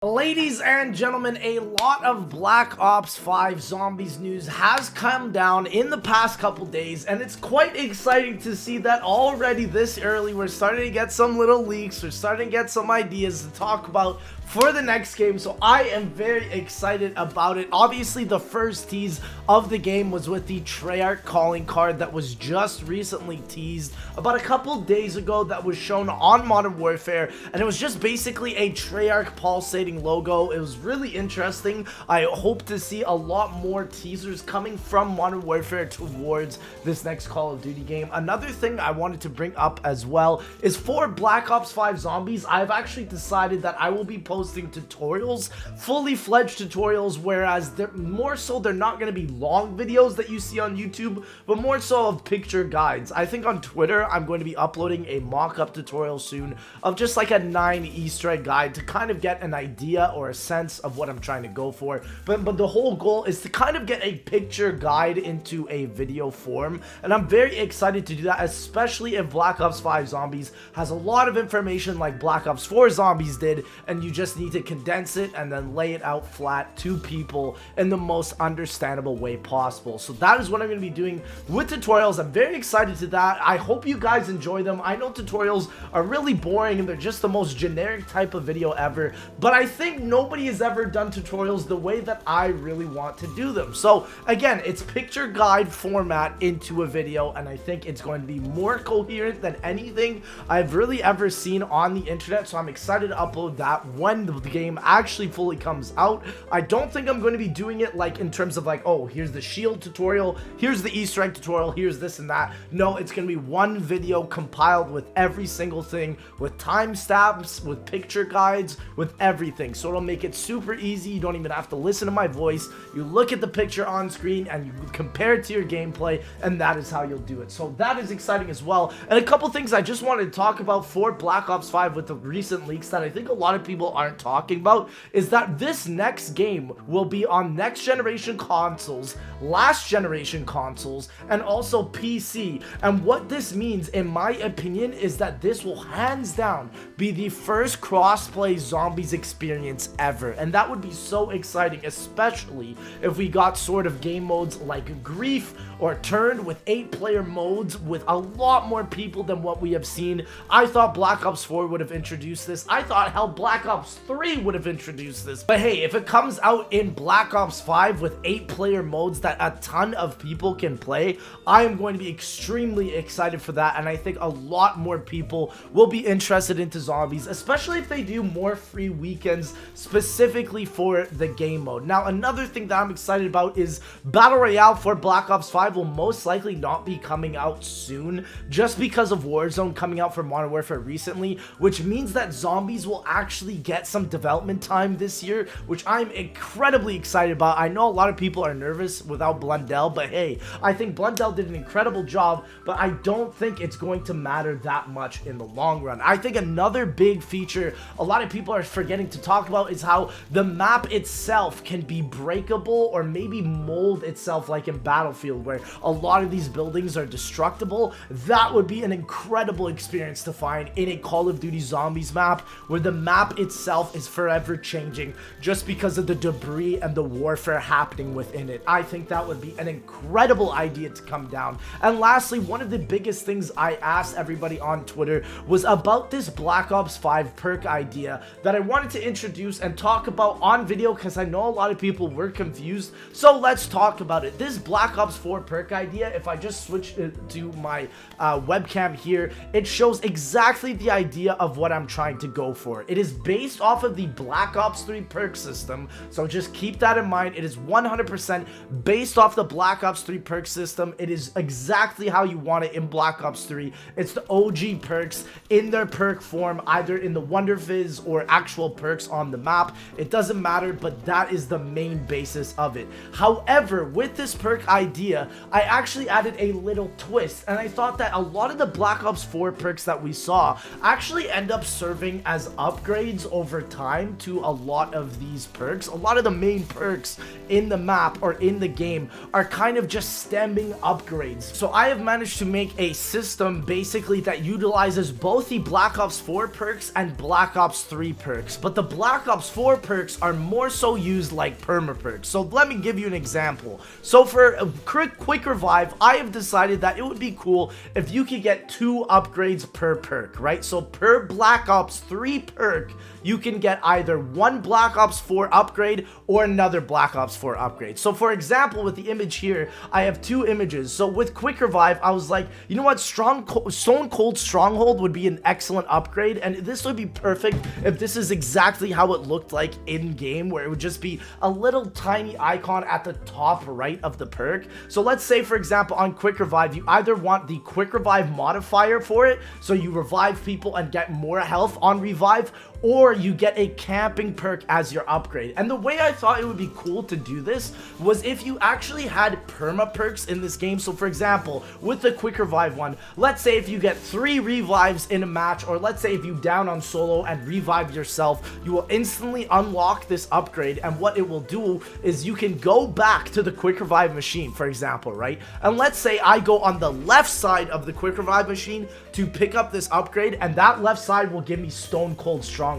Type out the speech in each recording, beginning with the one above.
Ladies and gentlemen, a lot of Black Ops 5 Zombies news has come down in the past couple days, and it's quite exciting to see that already this early we're starting to get some little leaks, we're starting to get some ideas to talk about for the next game, so I am very excited about it. Obviously, the first tease of the game was with the Treyarch calling card that was just recently teased about a couple days ago that was shown on Modern Warfare, and it was just basically a Treyarch pulsating logo. It was really interesting. I hope to see a lot more teasers coming from Modern Warfare towards this next Call of Duty game. Another thing I wanted to bring up as well is for Black Ops 5 Zombies, I've actually decided that I will be posting tutorials, fully fledged tutorials, whereas they're not going to be long videos that you see on YouTube, but more so of picture guides. I think on Twitter I'm going to be uploading a mock-up tutorial soon of just like a 9 Easter egg guide to kind of get an idea or a sense of what I'm trying to go for, but the whole goal is to kind of get a picture guide into a video form, and I'm very excited to do that, especially if Black Ops 5 Zombies has a lot of information like Black Ops 4 Zombies did, and you just need to condense it and then lay it out flat to people in the most understandable way possible. So that is what I'm going to be doing with tutorials. I'm very excited to that. I hope you guys enjoy them. I know tutorials are really boring and they're just the most generic type of video ever, but I think nobody has ever done tutorials the way that I really want to do them. So again, it's picture guide format into a video, and I think it's going to be more coherent than anything I've really ever seen on the internet, so I'm excited to upload that when the game actually fully comes out. I don't think I'm going to be doing it like in terms of like, oh, here's the shield tutorial, here's the Easter egg tutorial, here's this and that. No, it's going to be one video compiled with every single thing, with timestamps, with picture guides, with everything. So it'll make it super easy. You don't even have to listen to my voice. You look at the picture on screen and you compare it to your gameplay, and that is how you'll do it. So that is exciting as well. And a couple things I just wanted to talk about for Black Ops 5 with the recent leaks that I think a lot of people aren't talking about is that this next game will be on next generation consoles, last generation consoles, and also PC. And what this means, in my opinion, is that this will hands down be the first crossplay Zombies experience ever, and that would be so exciting, especially if we got sort of game modes like Grief or Turned with 8-player modes with a lot more people than what we have seen. I thought Black Ops 4 would have introduced this. I thought hell Black Ops 3 would have introduced this. But hey, if it comes out in Black Ops 5 with 8-player modes that a ton of people can play, I am going to be extremely excited for that, and I think a lot more people will be interested into Zombies, especially if they do more free weekends specifically for the game mode. Now, another thing that I'm excited about is Battle Royale for Black Ops 5 will most likely not be coming out soon, just because of Warzone coming out for Modern Warfare recently, which means that Zombies will actually get some development time this year, which I'm incredibly excited about. I know a lot of people are nervous without Blundell, but hey, I think Blundell did an incredible job, but I don't think it's going to matter that much in the long run. I think another big feature a lot of people are forgetting to talk about is how the map itself can be breakable or maybe mold itself like in Battlefield, where a lot of these buildings are destructible. That would be an incredible experience to find in a Call of Duty Zombies map, where the map itself is forever changing just because of the debris and the warfare happening within it. I think that would be an incredible idea to come down. And lastly, one of the biggest things I asked everybody on Twitter was about this Black Ops 5 perk idea that I wanted to introduce and talk about on video, because I know a lot of people were confused. So let's talk about it. This Black Ops 4 perk idea, if I just switch it to my webcam here, it shows exactly the idea of what I'm trying to go for. It is based off of the Black Ops 3 perk system, so just keep that in mind. It is 100% based off the Black Ops 3 perk system. It is exactly how you want it in Black Ops 3. It's the OG perks in their perk form, either in the Wonder Fizz or actual perks on the map. It doesn't matter, but that is the main basis of it. However, with this perk idea, I actually added a little twist, and I thought that a lot of the Black Ops 4 perks that we saw actually end up serving as upgrades over time to a lot of these perks. A lot of the main perks in the map or in the game are kind of just stemming upgrades. So I have managed to make a system basically that utilizes both the Black Ops 4 4 perks and Black Ops 3 perks, but the Black Ops 4 perks are more so used like perma perks. So let me give you an example. So for a quick revive, I have decided that it would be cool if you could get 2 upgrades per perk, right? So per Black Ops 3 perk, you can get either one Black Ops 4 upgrade or another Black Ops 4 upgrade. So for example, with the image here, I have 2 images. So with Quick Revive, I was like, you know what, Stone Cold Stronghold would be an excellent upgrade, and this would be perfect if this is exactly how it looked like in game, where it would just be a little tiny icon at the top right of the perk. So let's say, for example, on Quick Revive, you either want the Quick Revive modifier for it, so you revive people and get more health on revive, or you get a camping perk as your upgrade. And the way I thought it would be cool to do this was if you actually had perma perks in this game. So for example, with the Quick Revive one, let's say if you get 3 revives in a match, or let's say if you down on solo and revive yourself, you will instantly unlock this upgrade. And what it will do is you can go back to the Quick Revive machine, for example, right? And let's say I go on the left side of the Quick Revive machine to pick up this upgrade, and that left side will give me Stone Cold Stronghold.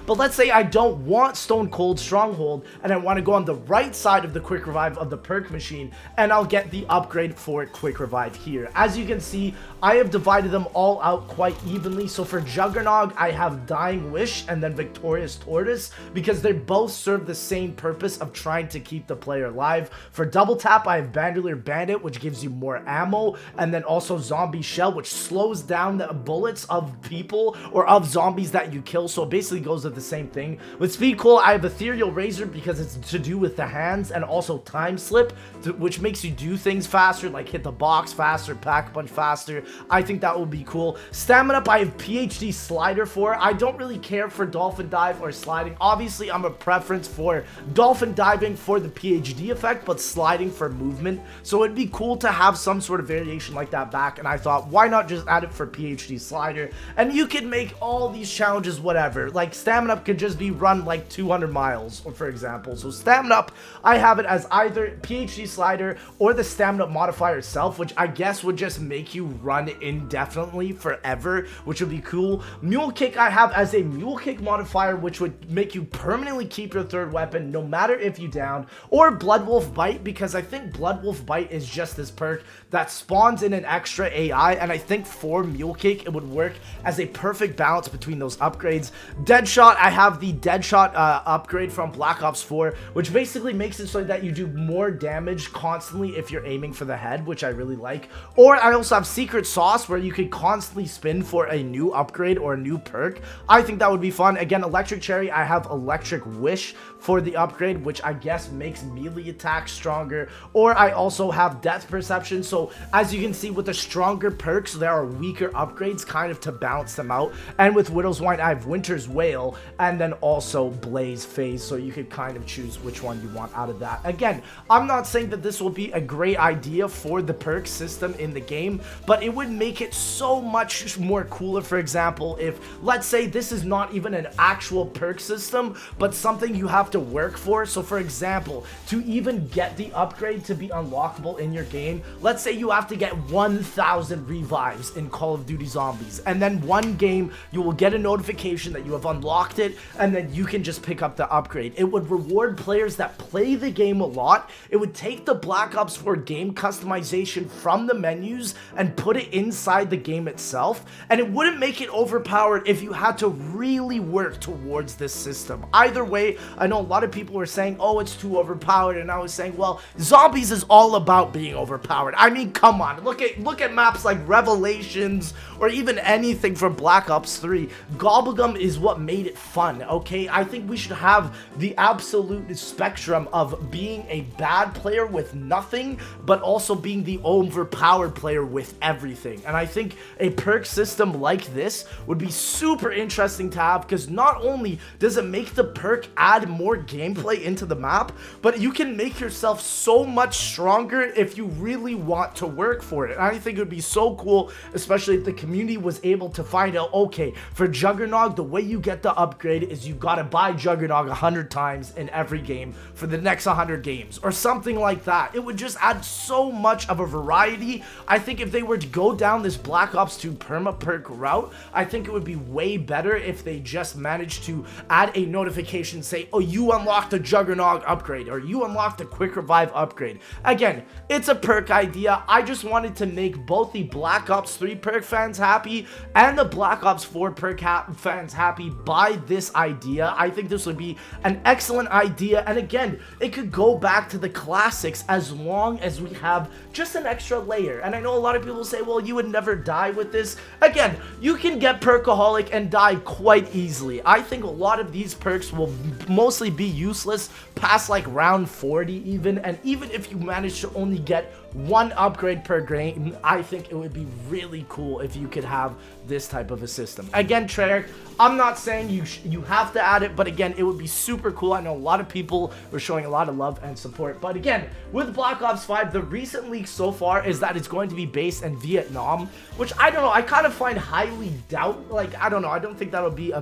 But let's say I don't want Stone Cold Stronghold and I want to go on the right side of the Quick Revive of the perk machine, and I'll get the upgrade for Quick Revive here. As you can see, I have divided them all out quite evenly. So for Juggernog, I have Dying Wish and then Victorious Tortoise, because they both serve the same purpose of trying to keep the player alive. For Double Tap, I have Bandolier Bandit, which gives you more ammo, and then also Zombie Shell, which slows down the bullets of people or of zombies that you kill. So basically goes with the same thing. With Speed Coal, I have Ethereal Razor because it's to do with the hands, and also Time Slip, which makes you do things faster, like hit the box faster, pack a punch faster. I think that would be cool. Stamina Up, I have PhD Slider for. I don't really care for Dolphin Dive or sliding. Obviously, I'm a preference for Dolphin Diving for the PhD effect, but sliding for movement. So it'd be cool to have some sort of variation like that back, and I thought, why not just add it for PhD Slider? And you can make all these challenges whatever. Like Stamina Up could just be run like 200 miles, for example. So Stamina Up, I have it as either PhD Slider or the Stamina Up modifier itself, which I guess would just make you run indefinitely forever, which would be cool. Mule Kick, I have as a Mule Kick modifier, which would make you permanently keep your third weapon no matter if you down. Or Blood Wolf Bite, because I think Blood Wolf Bite is just this perk that spawns in an extra AI, and I think for Mule Kick it would work as a perfect balance between those upgrades. Deadshot, I have the Deadshot upgrade from Black Ops 4, which basically makes it so that you do more damage constantly if you're aiming for the head, which I really like. Or I also have Secret Sauce, where you could constantly spin for a new upgrade or a new perk. I think that would be fun. Again, Electric Cherry, I have Electric Wish for the upgrade, which I guess makes melee attacks stronger. Or I also have Death Perception. So as you can see, with the stronger perks, there are weaker upgrades kind of to balance them out. And with Widow's Wine, I have Winter's Wail, and then also Blaze Phase, so you could kind of choose which one you want out of that. Again, I'm not saying that this will be a great idea for the perk system in the game, but it would make it so much more cooler. For example, if let's say this is not even an actual perk system, but something you have to work for. So for example, to even get the upgrade to be unlockable in your game, let's say you have to get 1,000 revives in Call of Duty Zombies, and then one game you will get a notification that you have unlocked it, and then you can just pick up the upgrade. It would reward players that play the game a lot. It would take the Black Ops 4 game customization from the menus and put it inside the game itself, and it wouldn't make it overpowered if you had to really work towards this system. Either way, I know a lot of people were saying, oh, it's too overpowered, and I was saying, well, Zombies is all about being overpowered. I mean, come on, look at maps like Revelations or even anything from Black Ops 3. Gobblegum is what made it fun, okay? I think we should have the absolute spectrum of being a bad player with nothing, but also being the overpowered player with everything. And I think a perk system like this would be super interesting to have, because not only does it make the perk add more gameplay into the map, but you can make yourself so much stronger if you really want to work for it. And I think it would be so cool, especially if the community was able to find out, okay, for Juggernog, the way you get the upgrade is you gotta buy Juggernog 100 times in every game for the next 100 games, or something like that. It would just add so much of a variety. I think if they were to go down this Black Ops 2 perma perk route, I think think it would be way better if they just managed to add a notification, say, oh, you unlocked a Juggernaut upgrade, or you unlocked a Quick Revive upgrade. Again, it's a perk idea. I just wanted to make both the Black Ops 3 perk fans happy and the Black Ops 4 perk fans happy by this idea. I think this would be an excellent idea, and again, it could go back to the classics as long as we have just an extra layer. And I know a lot of people say, well, you would never die with this. Again, you can get Perkaholic and die quite easily. I think a lot of these perks will mostly be useless past like round 40 even, and even if you manage to only get one upgrade per game, I think it would be really cool if you could have this type of a system. Again, Treyarch, I'm not saying you have to add it, but again, it would be super cool. I know a lot of people were showing a lot of love and support, but again, with Black Ops 5, the recent leak so far is that it's going to be based in Vietnam, which I don't know, I kind of find highly I don't know, I don't think that'll be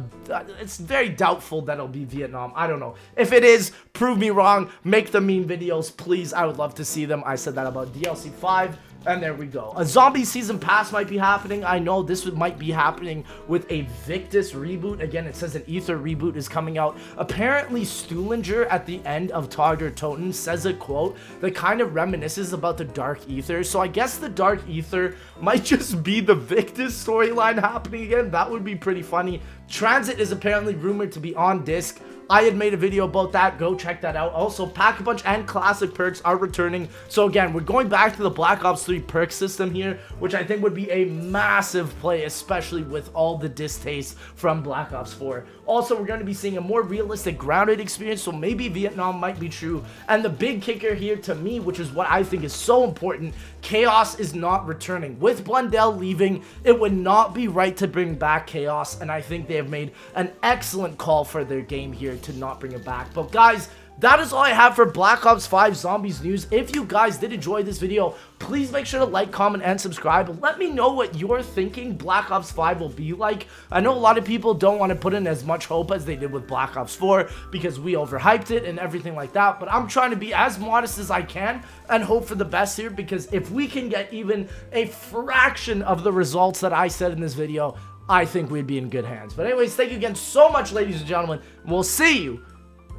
it's very doubtful that it'll be Vietnam. I don't know. If it is, prove me wrong, make the meme videos, please. I would love to see them. I said that about DLC 5. And there we go. A zombie season pass might be happening. I know this might be happening with a Victus reboot. Again, it says an Ether reboot is coming out. Apparently, Stuhlinger at the end of Togger Toten says a quote that kind of reminisces about the Dark Ether. So I guess the Dark Ether might just be the Victus storyline happening again. That would be pretty funny. Transit is apparently rumored to be on disc. I had made a video about that. Go check that out. Also, Pack-a-Punch and Classic perks are returning. So again, we're going back to the Black Ops 3 perk system here, which I think would be a massive play, especially with all the distaste from Black Ops 4. Also, we're going to be seeing a more realistic grounded experience, so maybe Vietnam might be true. And the big kicker here to me, which is what I think is so important, Chaos is not returning. With Blundell leaving, it would not be right to bring back Chaos, and I think they have made an excellent call for their game here to not bring it back. But guys, that is all I have for Black Ops 5 Zombies news. If you guys did enjoy this video, please make sure to like, comment, and subscribe. Let me know what you're thinking Black Ops 5 will be like. I know a lot of people don't want to put in as much hope as they did with Black Ops 4 because we overhyped it and everything like that, but I'm trying to be as modest as I can and hope for the best here, because if we can get even a fraction of the results that I said in this video, I think we'd be in good hands. But anyways, thank you again so much, ladies and gentlemen. We'll see you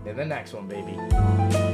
in the next one, baby.